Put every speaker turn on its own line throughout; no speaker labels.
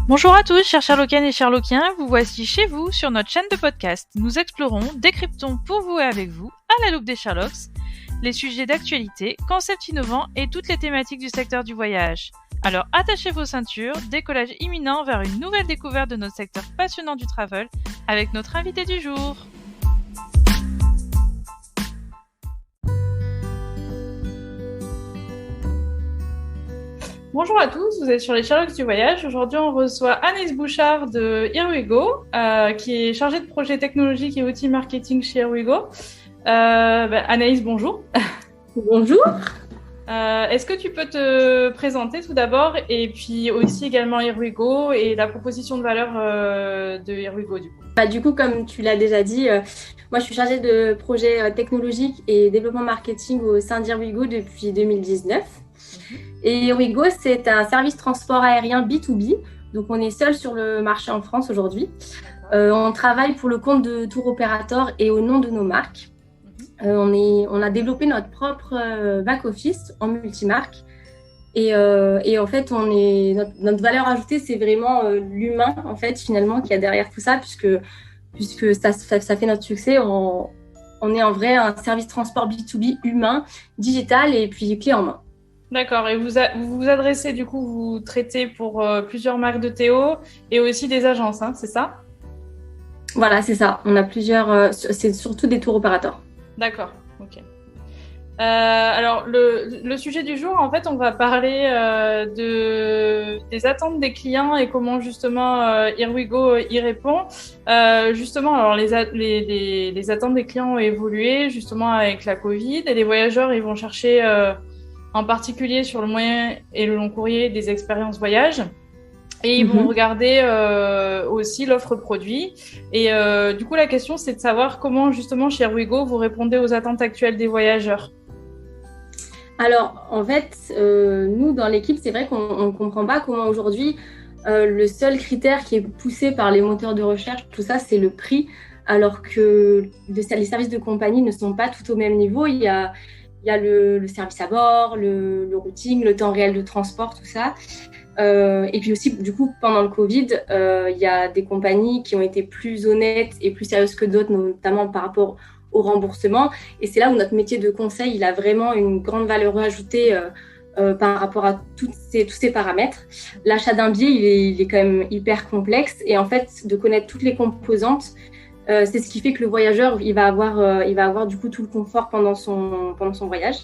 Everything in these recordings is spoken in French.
Bonjour à tous, chers Sherlockiennes et Sherlockiens, vous voici chez vous sur notre chaîne de podcast. Nous explorons, décryptons pour vous et avec vous, à la loupe des Sherlocks, les sujets d'actualité, concepts innovants et toutes les thématiques du secteur du voyage. Alors attachez vos ceintures, décollage imminent vers une nouvelle découverte de notre secteur passionnant du travel avec notre invité du jour. Bonjour à tous, vous êtes sur les Sherlocks du voyage. Aujourd'hui, on reçoit Anaïs Bouchard de Here We Go, qui est chargée de projet technologique et outils marketing chez Here We Go. Anaïs, bonjour.
Bonjour.
Est-ce que tu peux te présenter tout d'abord et puis aussi également Here We Go et la proposition de valeur de Here We Go du coup.
Du coup, comme tu l'as déjà dit, moi je suis chargée de projet technologique et développement marketing au sein d'Here We Go depuis 2019. Et Here We Go, c'est un service transport aérien B2B. Donc, on est seul sur le marché en France aujourd'hui. On travaille pour le compte de tour opérateurs et au nom de nos marques. On a développé notre propre back-office en multimarque. Et en fait, notre valeur ajoutée, c'est vraiment l'humain, en fait, finalement, qui a derrière tout ça, puisque ça fait notre succès. On est en vrai un service transport B2B humain, digital et puis clé en main.
D'accord. Et vous vous adressez, du coup, vous traitez pour plusieurs marques de Théo et aussi des agences, hein, c'est ça?
Voilà, c'est ça. On a plusieurs, c'est surtout des tours opérateurs.
D'accord, ok. Alors, le sujet du jour, en fait, on va parler des attentes des clients et comment, justement, Here We Go y répond. Justement, alors, les attentes des clients ont évolué, justement, avec la Covid, et les voyageurs, ils vont chercher... en particulier sur le moyen et le long courrier des expériences voyage. Et ils vont regarder aussi l'offre produit. Et du coup, la question, c'est de savoir comment, justement, chez Here We Go, vous répondez aux attentes actuelles des voyageurs.
Alors, en fait, nous, dans l'équipe, c'est vrai qu'on ne comprend pas comment aujourd'hui, le seul critère qui est poussé par les moteurs de recherche, tout ça, c'est le prix, alors que les services de compagnie ne sont pas tout au même niveau. Il y a le service à bord, le routing, le temps réel de transport, tout ça. Et puis aussi, du coup, pendant le Covid, il y a des compagnies qui ont été plus honnêtes et plus sérieuses que d'autres, notamment par rapport au remboursement. Et c'est là où notre métier de conseil, il a vraiment une grande valeur ajoutée par rapport à tous ces paramètres. L'achat d'un billet, il est quand même hyper complexe. Et en fait, de connaître toutes les composantes, c'est ce qui fait que le voyageur, il va avoir du coup tout le confort pendant son voyage.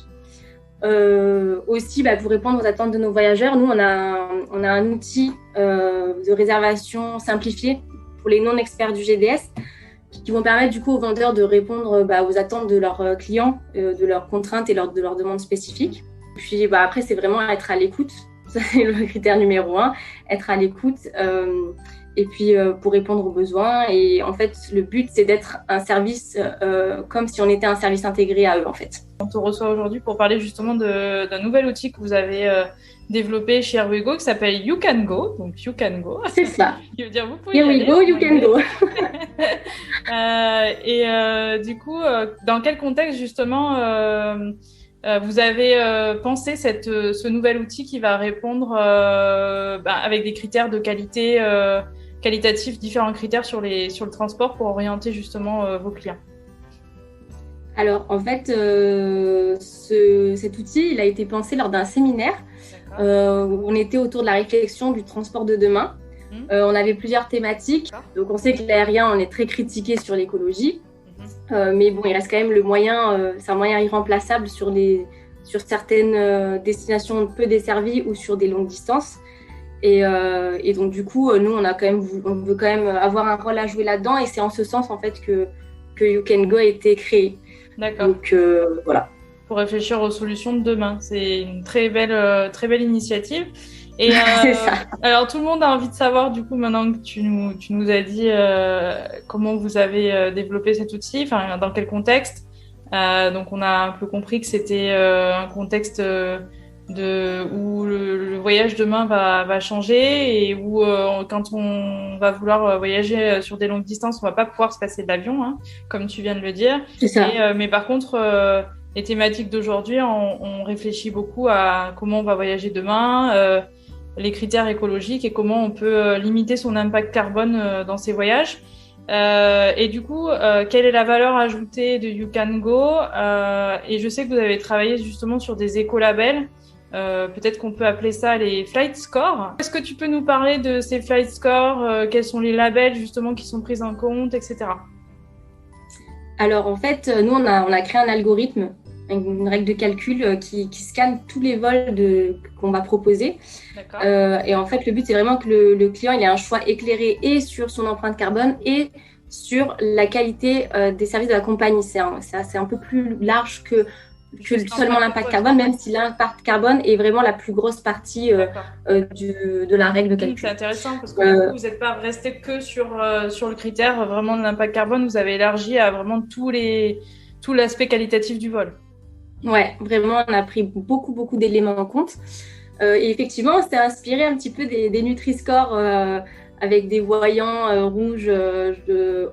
Aussi, pour répondre aux attentes de nos voyageurs, nous, on a un outil de réservation simplifié pour les non-experts du GDS qui vont permettre du coup aux vendeurs de répondre aux attentes de leurs clients, de leurs contraintes et de leurs demandes spécifiques. Puis après, c'est vraiment être à l'écoute. Ça, c'est le critère numéro 1, être à l'écoute. Et puis pour répondre aux besoins. Et en fait, le but, c'est d'être un service comme si on était un service intégré à eux, en fait.
On te reçoit aujourd'hui pour parler justement d'un nouvel outil que vous avez développé chez Here We Go qui s'appelle You Can Go. Donc, You Can Go.
C'est ça.
Qui veut dire vous pouvez
Here we go, you can go.
Du coup, dans quel contexte justement vous avez pensé ce nouvel outil qui va répondre avec des critères de qualité qualitatifs, différents critères sur le transport pour orienter justement vos clients?
Alors, en fait, cet outil, il a été pensé lors d'un séminaire où on était autour de la réflexion du transport de demain. On avait plusieurs thématiques. Donc, on sait que l'aérien, on est très critiqué sur l'écologie. Mais bon, il reste quand même le moyen, c'est un moyen irremplaçable sur certaines destinations peu desservies ou sur des longues distances. Et donc, du coup, nous, on veut quand même avoir un rôle à jouer là-dedans. Et c'est en ce sens, en fait, que You Can Go a été créé.
D'accord.
Donc, voilà.
Pour réfléchir aux solutions de demain. C'est une très belle initiative. Et
c'est ça.
Alors, tout le monde a envie de savoir, du coup, maintenant que tu nous as dit comment vous avez développé cet outil, enfin, dans quel contexte. Donc, on a un peu compris que c'était un contexte où le voyage demain va changer et où quand on va vouloir voyager sur des longues distances, on va pas pouvoir se passer d'avion, hein, comme tu viens de le dire.
C'est ça.
Mais par contre, les thématiques d'aujourd'hui, on réfléchit beaucoup à comment on va voyager demain. les critères écologiques et comment on peut limiter son impact carbone dans ses voyages. Et du coup, quelle est la valeur ajoutée de You Can Go? Et je sais que vous avez travaillé justement sur des écolabels. Peut-être qu'on peut appeler ça les flight scores. Est-ce que tu peux nous parler de ces flight scores? Quels sont les labels justement qui sont pris en compte, etc.
Alors en fait, nous on a créé un algorithme, une règle de calcul qui scanne tous les vols qu'on va proposer. Et en fait, le but c'est vraiment que le client il ait un choix éclairé et sur son empreinte carbone et sur la qualité des services de la compagnie. C'est un peu plus large que seulement l'impact carbone, même si l'impact carbone est vraiment la plus grosse partie de la règle de calcul.
C'est intéressant parce que vous n'êtes pas resté que sur le critère vraiment de l'impact carbone, vous avez élargi à vraiment tout l'aspect qualitatif du vol.
Ouais, vraiment, on a pris beaucoup d'éléments en compte. Et effectivement, on s'est inspiré un petit peu des Nutri-Score avec des voyants rouge,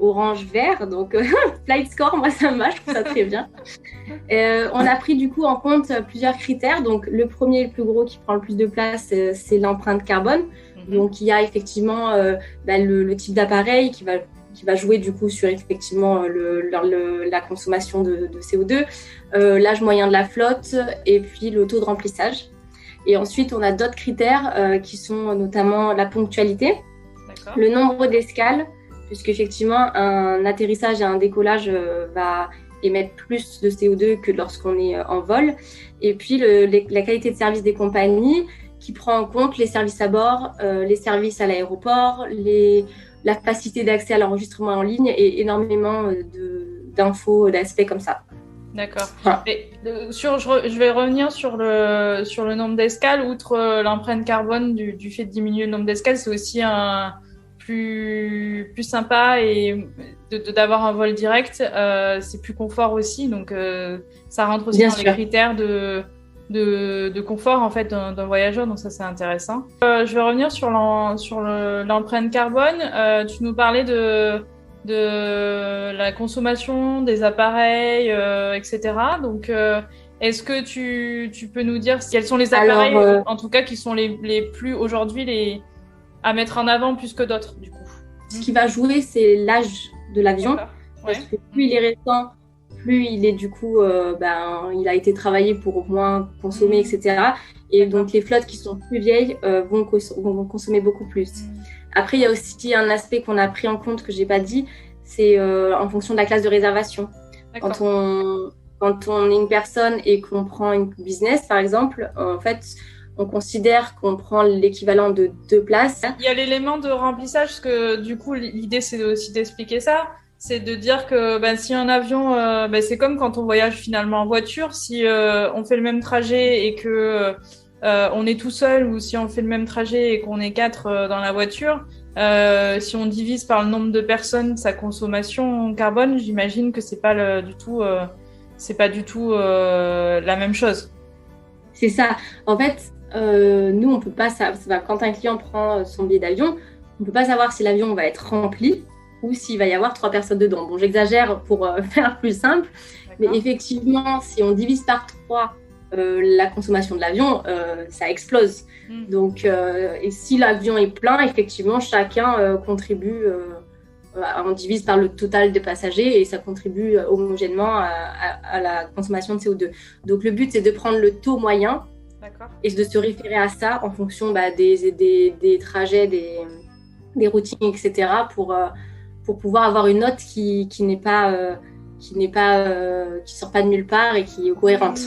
orange, vert. Donc, Flight Score, moi, ça me va, je trouve ça très bien. On a pris du coup en compte plusieurs critères. Donc, le premier, le plus gros qui prend le plus de place, c'est l'empreinte carbone. Donc, il y a effectivement le type d'appareil qui va jouer du coup sur effectivement la consommation de CO2, l'âge moyen de la flotte et puis le taux de remplissage. Et ensuite, on a d'autres critères qui sont notamment la ponctualité, le nombre d'escales, puisque effectivement un atterrissage et un décollage va émettre plus de CO2 que lorsqu'on est en vol, et puis la qualité de service des compagnies qui prend en compte les services à bord, les services à l'aéroport, la facilité d'accès à l'enregistrement en ligne et énormément d'infos, d'aspects comme ça.
D'accord. Ah. Je vais revenir sur le nombre d'escales. Outre l'empreinte carbone du fait de diminuer le nombre d'escales, c'est aussi plus sympa et d'avoir un vol direct. C'est plus confort aussi, donc ça rentre aussi dans les critères de confort en fait d'un voyageur, donc ça c'est intéressant. Je vais revenir sur l'empreinte carbone. Tu nous parlais de la consommation des appareils, etc. Donc, est-ce que tu peux nous dire quels sont les appareils, en tout cas, qui sont les plus aujourd'hui à mettre en avant plus que d'autres, du coup?
Ce qui va jouer, c'est l'âge de l'avion. Parce que plus il est récent, plus il est du coup, il a été travaillé pour moins consommer, etc. Et donc, les flottes qui sont plus vieilles vont consommer beaucoup plus. Après, il y a aussi un aspect qu'on a pris en compte que je n'ai pas dit, c'est en fonction de la classe de réservation. Quand on est une personne et qu'on prend une business, par exemple, en fait, on considère qu'on prend l'équivalent de 2 places.
Il y a l'élément de remplissage, parce que du coup, l'idée, c'est aussi d'expliquer ça. C'est de dire que si un avion, c'est comme quand on voyage finalement en voiture, si on fait le même trajet et que on est tout seul, ou si on fait le même trajet et qu'on est 4 dans la voiture, si on divise par le nombre de personnes sa consommation carbone, j'imagine que c'est pas du tout la même chose.
C'est ça. En fait, nous on peut pas quand un client prend son billet d'avion, on peut pas savoir si l'avion va être rempli ou s'il va y avoir 3 personnes dedans. Bon, j'exagère pour faire plus simple, mais effectivement, si on divise par 3 la consommation de l'avion, ça explose. Donc, et si l'avion est plein, effectivement, chacun contribue, on divise par le total de passagers et ça contribue homogènement à la consommation de CO2. Donc, le but, c'est de prendre le taux moyen et de se référer à ça en fonction des trajets, des routines, etc. pour pouvoir avoir une note qui sort pas de nulle part et qui est cohérente.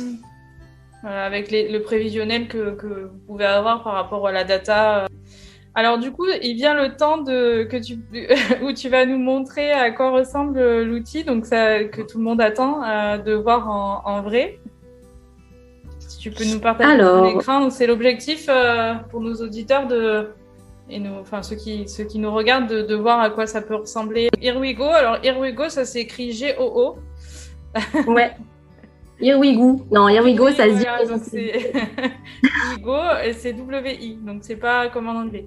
Avec le prévisionnel que vous pouvez avoir par rapport à la data. Alors du coup, il vient le temps où tu vas nous montrer à quoi ressemble l'outil, donc ça que tout le monde attend de voir en vrai. Si tu peux nous partager ton écran, donc c'est l'objectif pour nos auditeurs ceux qui nous regardent de voir à quoi ça peut ressembler. Here we go. Alors Here we go, ça s'écrit G-O-O.
Ouais. Here we go. Non, Here we go, ça se dit.
C'est Here we go et c'est W-I, donc c'est pas comme en anglais.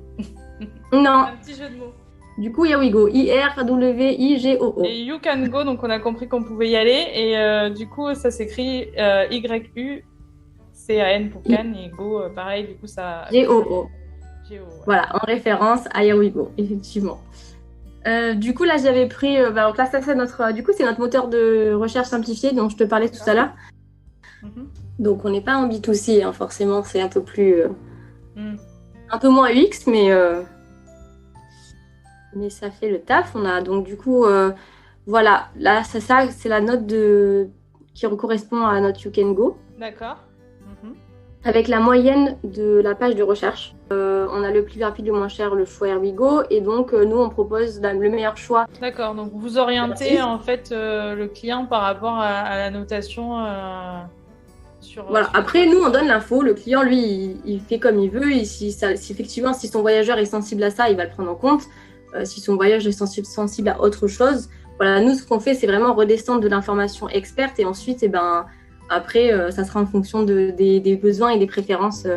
Non.
Un petit jeu de mots.
Du coup, Here we go. I-R-W-I-G-O-O.
Et You Can Go, donc on a compris qu'on pouvait y aller. Et du coup, ça s'écrit Y-U-C-A-N pour Cannes et Go, pareil, du coup ça.
G-O-O.
Géo, ouais.
Voilà, en référence à Here We Go, effectivement. Du coup, là, j'avais pris. Donc là, ça, c'est c'est notre moteur de recherche simplifié dont je te parlais tout à l'heure. Donc, on n'est pas en B2C, hein, forcément, c'est un peu plus. Un peu moins UX, mais ça fait le taf. On a donc, du coup, voilà, là, ça c'est la note qui correspond à notre You Can Go.
D'accord.
Avec la moyenne de la page de recherche. On a le plus rapide, le moins cher, le choix Here We Go. Et donc, nous, on propose le meilleur choix.
D'accord, donc vous orientez en fait le client par rapport à la notation
Voilà. Après, nous, on donne l'info. Le client, lui, il fait comme il veut. Et si effectivement, si son voyageur est sensible à ça, il va le prendre en compte. Si son voyageur est sensible à autre chose. Voilà, nous, ce qu'on fait, c'est vraiment redescendre de l'information experte. Et ensuite, après, ça sera en fonction des besoins et des préférences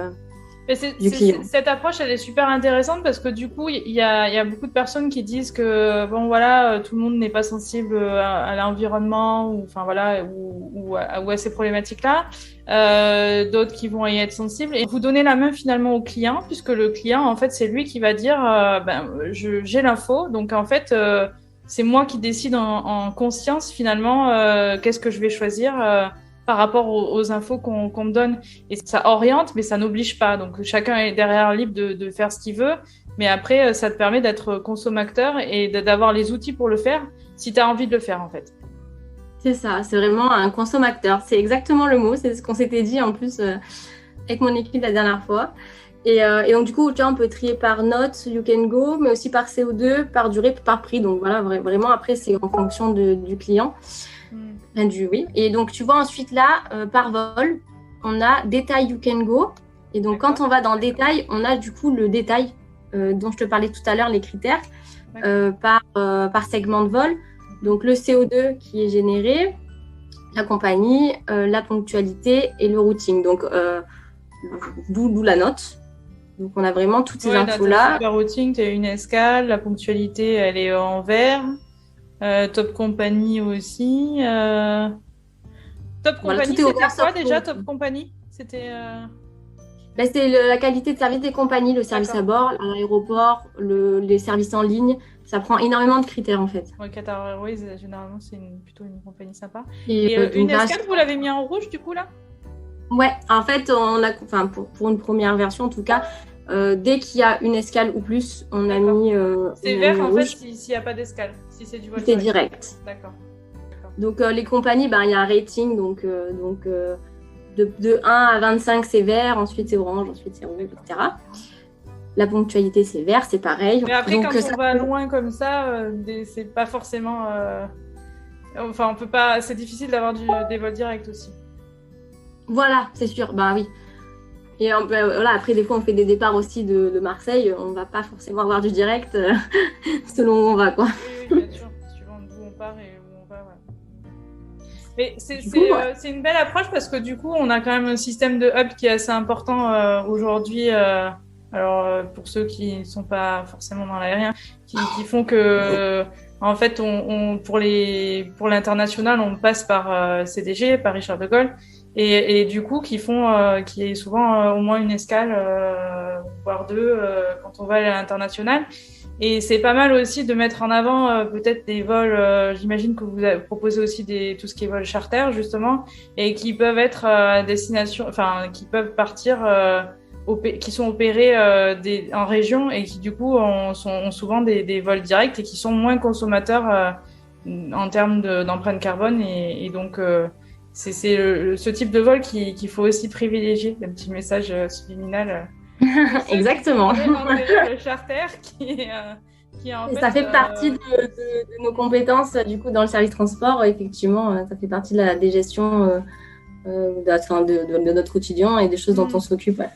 du client.
Cette approche, elle est super intéressante parce que du coup, il y a beaucoup de personnes qui disent que bon voilà, tout le monde n'est pas sensible à l'environnement ou à ces problématiques-là. D'autres qui vont y être sensibles. Et vous donnez la main finalement au client puisque le client, en fait, c'est lui qui va dire j'ai l'info, donc en fait. C'est moi qui décide en conscience finalement qu'est-ce que je vais choisir par rapport aux infos qu'on me donne. Et ça oriente, mais ça n'oblige pas. Donc chacun est derrière libre de faire ce qu'il veut. Mais après, ça te permet d'être consommateur et d'avoir les outils pour le faire si tu as envie de le faire en fait.
C'est ça, c'est vraiment un consommateur. C'est exactement le mot, c'est ce qu'on s'était dit en plus avec mon équipe la dernière fois. Et donc, du coup, tu vois, on peut trier par note, You Can Go, mais aussi par CO2, par durée, par prix. Donc, voilà, vraiment, après, c'est en fonction du client. Oui. Et donc, tu vois, ensuite, là, par vol, on a détail You Can Go. Et donc, quand on va dans détail, on a du coup le détail dont je te parlais tout à l'heure, les critères, par segment de vol. Donc, le CO2 qui est généré, la compagnie, la ponctualité et le routing. Donc, d'où la note. Donc, on a vraiment toutes ces infos-là.
Le routing, tu as une escale, la ponctualité, elle est en vert. Top Company aussi. Top Company, c'était quoi déjà, Top Company? C'était...
c'est la qualité de service des compagnies, le service à bord, à l'aéroport, les services en ligne. Ça prend énormément de critères, en fait.
Ouais, Qatar Airways, généralement, c'est plutôt une compagnie sympa.
Et
une escale, vous l'avez mis en rouge, du coup, là?
Ouais, en fait, pour une première version, en tout cas, dès qu'il y a une escale ou plus, on a mis.
C'est vert en fait s'il n'y a pas d'escale, si c'est du vol
direct. C'est direct.
D'accord.
Donc les compagnies, il y a un rating, donc de 1 à 25 c'est vert, ensuite c'est orange, ensuite c'est rouge, etc. La ponctualité c'est vert, c'est pareil.
Mais après, donc, quand on va loin comme ça, c'est pas forcément. Enfin, on peut pas. C'est difficile d'avoir des vols directs aussi.
Voilà, c'est sûr. Oui. Et voilà, après, des fois, on fait des départs aussi de Marseille. On ne va pas forcément avoir du direct selon où on va, quoi.
Oui, bien sûr. Suivant d'où on part et où on va, ouais. Mais c'est une belle approche parce que du coup, on a quand même un système de hub qui est assez important aujourd'hui. Alors, pour ceux qui ne sont pas forcément dans l'aérien, qui font que... En fait, pour l'international, on passe par CDG, Paris Charles de Gaulle. Et du coup, qui est souvent au moins une escale, voire deux, quand on va à l'international. Et c'est pas mal aussi de mettre en avant peut-être des vols, j'imagine que vous proposez aussi tout ce qui est vol charter, justement, et qui peuvent être à destination, enfin, qui peuvent partir, qui sont opérés en région et qui, du coup, ont souvent des vols directs et qui sont moins consommateurs en termes d'empreinte carbone. Et donc, c'est ce type de vol qu'il faut aussi privilégier, un petit message subliminal.
Exactement.
Le charter qui est en fait,
ça fait partie de nos compétences du coup dans le service transport. Effectivement, ça fait partie de des gestions de notre quotidien et des choses dont on s'occupe. Ouais.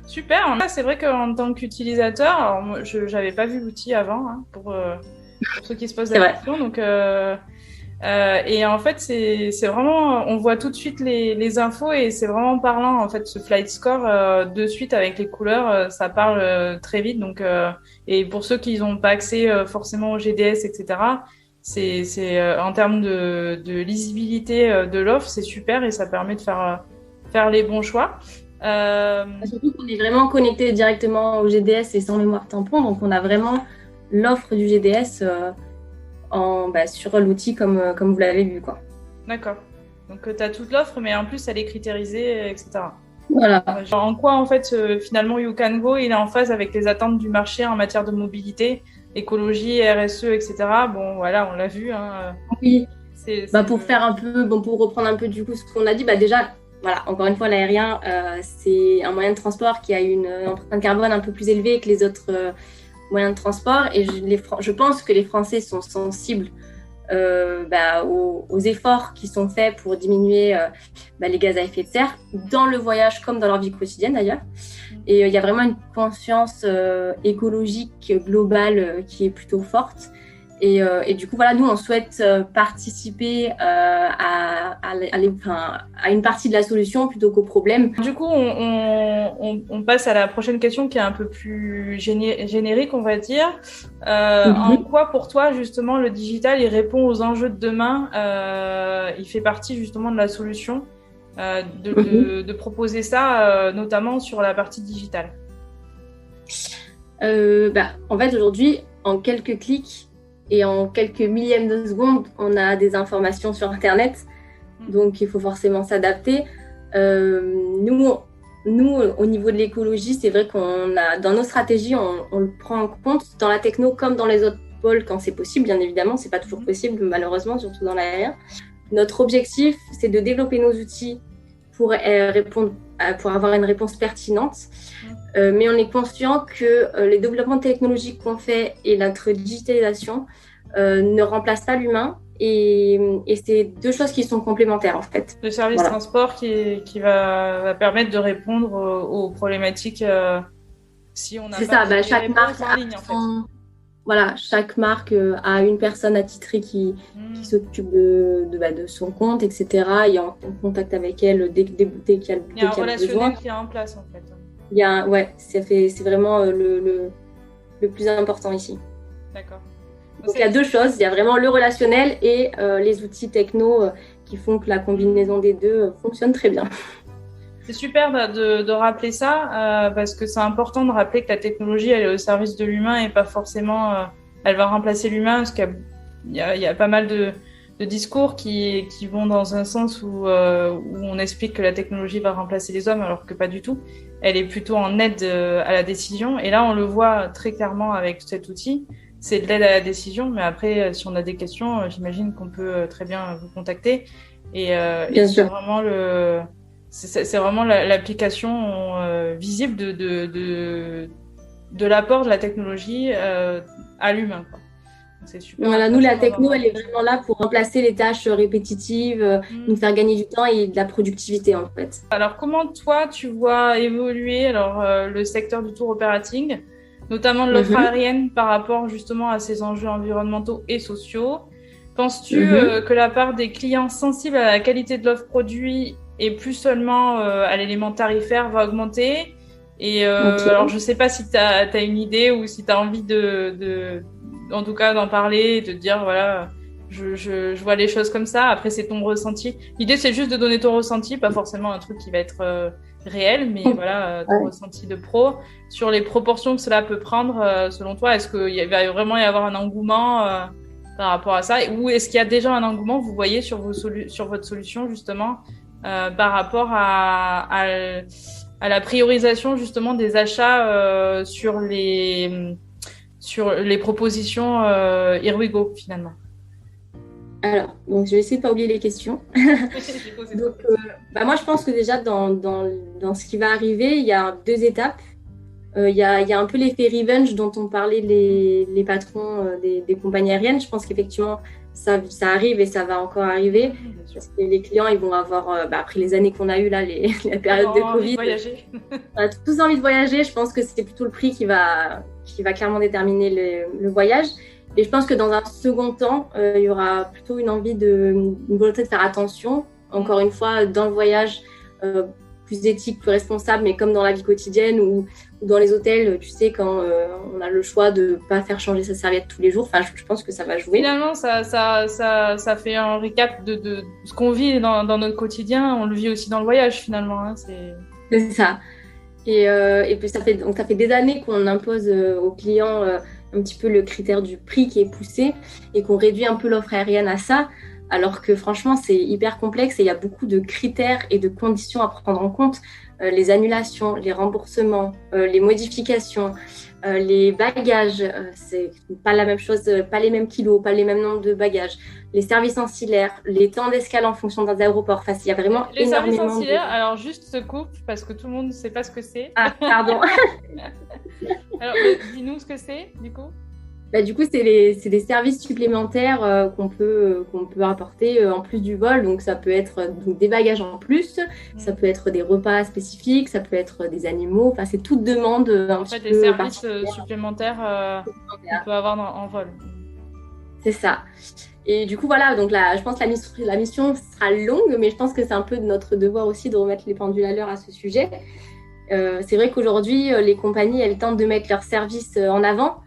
Super. C'est vrai qu'en tant qu'utilisateur, alors moi, je n'avais pas vu l'outil avant pour ceux qui se posent la question. Donc et en fait, c'est vraiment, on voit tout de suite les infos et c'est vraiment parlant. En fait, ce flight score de suite avec les couleurs, ça parle très vite. Donc, et pour ceux qui n'ont pas accès forcément au GDS, etc., c'est en termes de lisibilité de l'offre, c'est super et ça permet de faire les bons choix.
Surtout qu'on est vraiment connecté directement au GDS et sans mémoire tampon, donc on a vraiment l'offre du GDS sur l'outil comme vous l'avez vu, quoi.
D'accord. Donc, tu as toute l'offre, mais en plus, elle est cristérisée, etc.
Voilà.
En quoi, en fait, finalement, You Can Go, il est en phase avec les attentes du marché en matière de mobilité, écologie, RSE, etc. Bon, voilà, on l'a vu. Hein.
Oui. Pour faire un peu, pour reprendre un peu du coup ce qu'on a dit, déjà, voilà, encore une fois, l'aérien, c'est un moyen de transport qui a une empreinte carbone un peu plus élevée que les autres moyens de transport. Et je pense que les Français sont sensibles aux efforts qui sont faits pour diminuer les gaz à effet de serre dans le voyage comme dans leur vie quotidienne d'ailleurs. Et il y a vraiment une conscience écologique globale qui est plutôt forte. Et du coup, voilà, nous, on souhaite participer à une partie de la solution plutôt qu'au problème.
Du coup, on passe à la prochaine question qui est un peu plus générique, on va dire. En quoi, pour toi, justement, le digital, il répond aux enjeux de demain il fait partie, justement, de la solution de proposer ça, notamment sur la partie digitale.
En fait, aujourd'hui, en quelques clics, et en quelques millièmes de secondes, on a des informations sur Internet. Donc, il faut forcément s'adapter. Nous, au niveau de l'écologie, c'est vrai qu'on a, dans nos stratégies, on le prend en compte dans la techno comme dans les autres pôles quand c'est possible. Bien évidemment, c'est pas toujours possible, malheureusement, surtout dans l'aérien. Notre objectif, c'est de développer nos outils pour avoir une réponse pertinente. Mais on est conscient que les développements technologiques qu'on fait et notre digitalisation ne remplacent pas l'humain. Et c'est deux choses qui sont complémentaires en fait.
Le service transport qui va permettre de répondre aux problématiques si on a
c'est pas ça, chaque marque en ligne, en fait. Voilà, chaque marque a une personne attitrée qui s'occupe de son compte, etc. Et en contact avec elle dès qu'il y a le besoin.
Il y a un relationnel qui est en place en fait.
C'est vraiment le plus important ici.
D'accord.
Donc il y a deux choses, il y a vraiment le relationnel et les outils techno qui font que la combinaison des deux fonctionne très bien.
C'est super de rappeler ça parce que c'est important de rappeler que la technologie elle est au service de l'humain et pas forcément elle va remplacer l'humain parce qu'il y a pas mal de discours qui vont dans un sens où on explique que la technologie va remplacer les hommes alors que pas du tout. Elle est plutôt en aide à la décision et là on le voit très clairement avec cet outil. C'est de l'aide à la décision, mais après si on a des questions, j'imagine qu'on peut très bien vous contacter et c'est vraiment c'est vraiment l'application visible de l'apport de la technologie à l'humain, quoi. C'est super.
Voilà, nous, la techno, elle est vraiment là pour remplacer les tâches répétitives, nous faire gagner du temps et de la productivité, en fait.
Alors, comment toi, tu vois évoluer le secteur du tour operating, notamment de l'offre aérienne par rapport justement à ces enjeux environnementaux et sociaux? Penses-tu que la part des clients sensibles à la qualité de l'offre produit et plus seulement à l'élément tarifaire va augmenter? Et alors, je ne sais pas si tu as une idée ou si tu as envie en tout cas d'en parler et de dire voilà, je vois les choses comme ça. Après, c'est ton ressenti. L'idée, c'est juste de donner ton ressenti, pas forcément un truc qui va être réel, mais voilà, ton ressenti de pro sur les proportions que cela peut prendre selon toi. Est-ce qu'il va vraiment y avoir un engouement par rapport à ça, ou est-ce qu'il y a déjà un engouement, vous voyez, sur votre solution justement par rapport à la priorisation justement des achats sur les propositions Here-We-Go finalement?
Alors, donc je vais essayer de pas oublier les questions. Donc, moi je pense que déjà dans ce qui va arriver, il y a deux étapes. Il y a un peu l'effet revenge dont ont parlé les patrons des compagnies aériennes. Je pense qu'effectivement, ça arrive et ça va encore arriver. Parce que les clients, ils vont avoir, après les années qu'on a eues, là, la période de Covid, on a tous envie de voyager. Je pense que c'est plutôt le prix qui va clairement déterminer le voyage. Et je pense que dans un second temps, il y aura plutôt une volonté de faire attention, encore une fois, dans le voyage, plus éthique, plus responsable, mais comme dans la vie quotidienne ou dans les hôtels, tu sais, quand on a le choix de ne pas faire changer sa serviette tous les jours, je pense que ça va jouer.
Finalement, ça fait un recap de ce qu'on vit dans notre quotidien, on le vit aussi dans le voyage finalement. Hein,
C'est ça. Et puis ça fait des années qu'on impose aux clients un petit peu le critère du prix qui est poussé et qu'on réduit un peu l'offre aérienne à ça, alors que franchement c'est hyper complexe et il y a beaucoup de critères et de conditions à prendre en compte. Les annulations, les remboursements, les modifications, les bagages, c'est pas la même chose, pas les mêmes kilos, pas les mêmes nombres de bagages, les services ancillaires, les temps d'escale en fonction des aéroports. Enfin, il y a vraiment
Les services
énormément
ancillaires, alors juste se coupe parce que tout le monde ne sait pas ce que c'est.
Ah, pardon.
Alors, dis-nous ce que c'est, du coup.
Bah, du coup, c'est des services supplémentaires qu'on peut apporter en plus du vol. Donc, ça peut être donc, des bagages en plus, ça peut être des repas spécifiques, ça peut être des animaux. Enfin, c'est toute demande un petit peu
des services supplémentaires qu'on peut avoir en vol.
C'est ça. Et du coup, voilà, donc là, je pense que la mission sera longue, mais je pense que c'est un peu de notre devoir aussi de remettre les pendules à l'heure à ce sujet. C'est vrai qu'aujourd'hui, les compagnies, elles tentent de mettre leurs services en avant.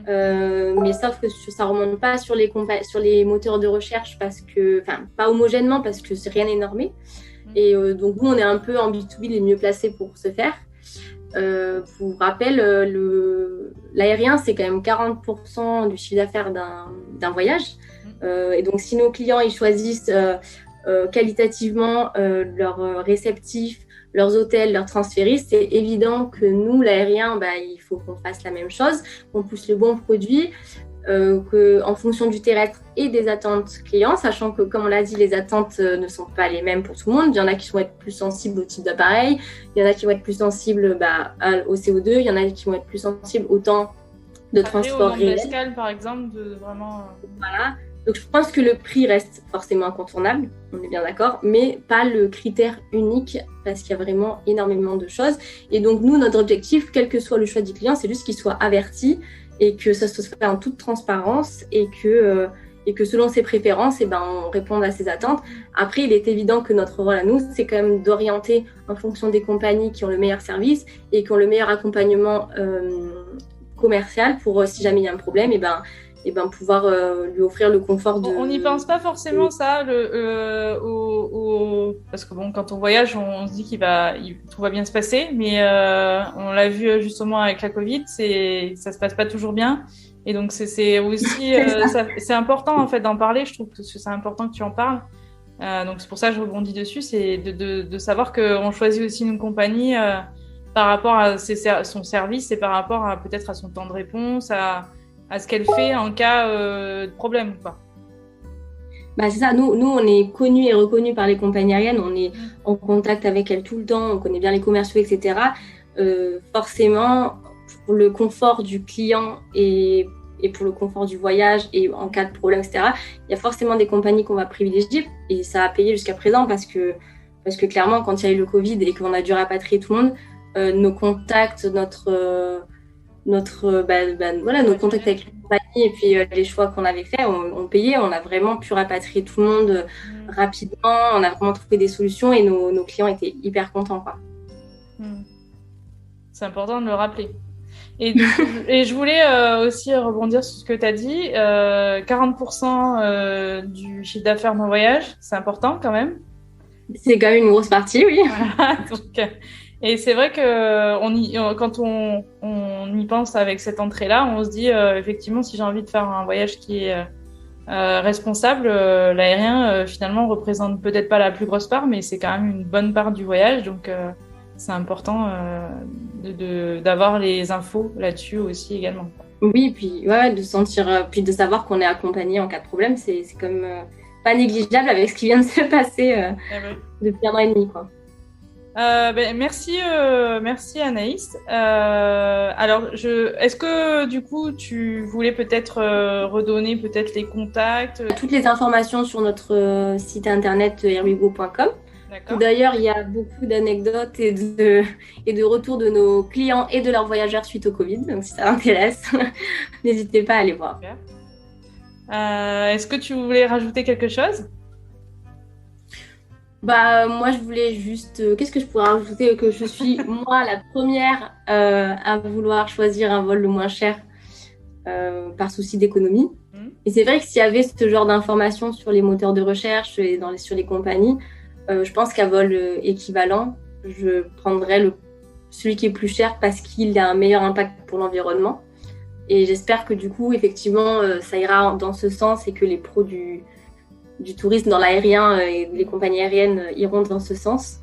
Mais sauf que ça remonte pas sur les moteurs de recherche parce que, enfin, pas homogènement parce que rien n'est normé. Et donc nous, on est un peu en B2B les mieux placés pour ce faire. Pour rappel, l'aérien, c'est quand même 40% du chiffre d'affaires d'un voyage. Et donc, si nos clients ils choisissent qualitativement leurs réceptifs, leurs hôtels, leurs transféristes, c'est évident que nous, l'aérien, il faut qu'on fasse la même chose, qu'on pousse le bon produit, qu'en fonction du terrestre et des attentes clients, sachant que, comme on l'a dit, les attentes ne sont pas les mêmes pour tout le monde. Il y en a qui vont être plus sensibles au type d'appareil, il y en a qui vont être plus sensibles au CO2, il y en a qui vont être plus sensibles au temps de transport réel.
D'escale, par exemple, vraiment...
Voilà. Donc, je pense que le prix reste forcément incontournable, on est bien d'accord, mais pas le critère unique parce qu'il y a vraiment énormément de choses. Et donc, nous, notre objectif, quel que soit le choix du client, c'est juste qu'il soit averti et que ça se fait en toute transparence et que selon ses préférences, on réponde à ses attentes. Après, il est évident que notre rôle à nous, c'est quand même d'orienter en fonction des compagnies qui ont le meilleur service et qui ont le meilleur accompagnement commercial pour, si jamais il y a un problème, pouvoir lui offrir le confort de...
On n'y pense pas forcément ça, parce que bon, quand on voyage, on se dit tout va bien se passer, mais on l'a vu justement avec la Covid, ça se passe pas toujours bien, et donc c'est aussi c'est important en fait d'en parler. Je trouve que c'est important que tu en parles. Donc c'est pour ça que je rebondis dessus, c'est de savoir qu'on choisit aussi une compagnie par rapport à son service et par rapport à peut-être à son temps de réponse, à ce qu'elle fait en cas de problème, quoi.
C'est ça, nous on est connus et reconnus par les compagnies aériennes, on est en contact avec elles tout le temps, on connaît bien les commerciaux, etc. Forcément, pour le confort du client et pour le confort du voyage et en cas de problème, etc., il y a forcément des compagnies qu'on va privilégier et ça a payé jusqu'à présent parce que clairement, quand il y a eu le Covid et qu'on a dû rapatrier tout le monde, nos contacts, nos contacts avec les compagnies et puis les choix qu'on avait faits ont payé. On a vraiment pu rapatrier tout le monde rapidement. On a vraiment trouvé des solutions et nos clients étaient hyper contents, quoi.
C'est important de le rappeler. Et je voulais aussi rebondir sur ce que tu as dit. 40% du chiffre d'affaires d'un voyage, c'est important quand même.
C'est quand même une grosse partie, oui.
Voilà, donc, et c'est vrai que quand on y pense avec cette entrée-là, on se dit effectivement, si j'ai envie de faire un voyage qui est responsable, l'aérien finalement représente peut-être pas la plus grosse part, mais c'est quand même une bonne part du voyage. Donc c'est important d'avoir les infos là-dessus aussi également.
Oui, puis de sentir, puis de savoir qu'on est accompagné en cas de problème, c'est comme pas négligeable avec ce qui vient de se passer depuis 1 an et demi, quoi.
Merci Anaïs. Alors, est-ce que du coup tu voulais peut-être redonner peut-être les contacts?
Toutes les informations sur notre site internet airwigo.com. D'ailleurs, il y a beaucoup d'anecdotes et de retours de nos clients et de leurs voyageurs suite au Covid. Donc, si ça intéresse, n'hésitez pas à aller voir.
Est-ce que tu voulais rajouter quelque chose?
Moi, je voulais juste... qu'est-ce que je pourrais rajouter? Que je suis, moi, la première à vouloir choisir un vol le moins cher par souci d'économie. Et c'est vrai que s'il y avait ce genre d'informations sur les moteurs de recherche et sur les compagnies, je pense qu'à vol équivalent, je prendrai celui qui est plus cher parce qu'il a un meilleur impact pour l'environnement. Et j'espère que du coup, effectivement, ça ira dans ce sens et que les pros du tourisme dans l'aérien et les compagnies aériennes iront dans ce sens.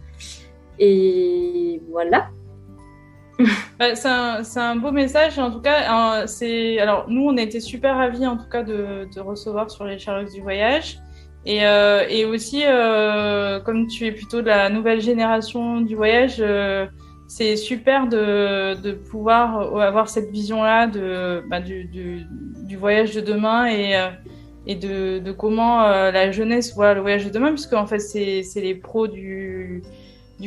Et voilà.
C'est un beau message. En tout cas, alors nous, on a été super ravis en tout cas de recevoir sur les Sherlocks du voyage. Et aussi, comme tu es plutôt de la nouvelle génération du voyage, c'est super de pouvoir avoir cette vision-là du voyage de demain et de comment la jeunesse voit le voyage de demain, puisque en fait, c'est les pros du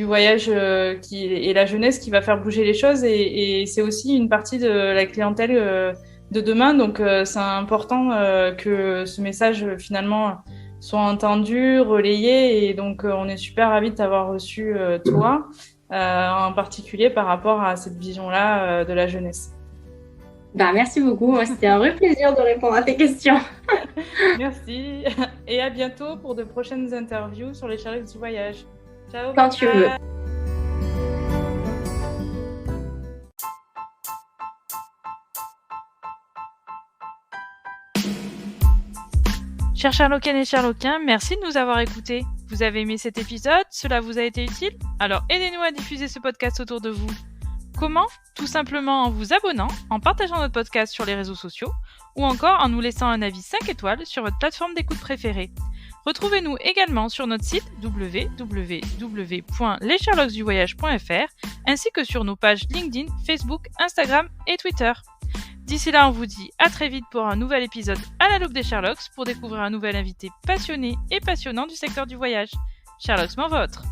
voyage et la jeunesse qui va faire bouger les choses. Et c'est aussi une partie de la clientèle de demain. Donc, c'est important que ce message, finalement, soit entendu, relayé. Et donc, on est super ravis de t'avoir reçu, toi, en particulier par rapport à cette vision-là de la jeunesse.
Merci beaucoup. C'était un vrai plaisir de répondre à tes questions.
Merci. Et à bientôt pour de prochaines interviews sur les Sherlocks du voyage. Ciao.
Quand tu veux.
Chers Sherlockiennes et Sherlockiens, merci de nous avoir écoutés. Vous avez aimé cet épisode? Cela vous a été utile? Alors aidez-nous à diffuser ce podcast autour de vous. Comment? Tout simplement en vous abonnant, en partageant notre podcast sur les réseaux sociaux ou encore en nous laissant un avis 5 étoiles sur votre plateforme d'écoute préférée. Retrouvez-nous également sur notre site www.lessherlocksduvoyage.fr ainsi que sur nos pages LinkedIn, Facebook, Instagram et Twitter. D'ici là, on vous dit à très vite pour un nouvel épisode à la loupe des Sherlocks pour découvrir un nouvel invité passionné et passionnant du secteur du voyage. Sherlocks m'en votre!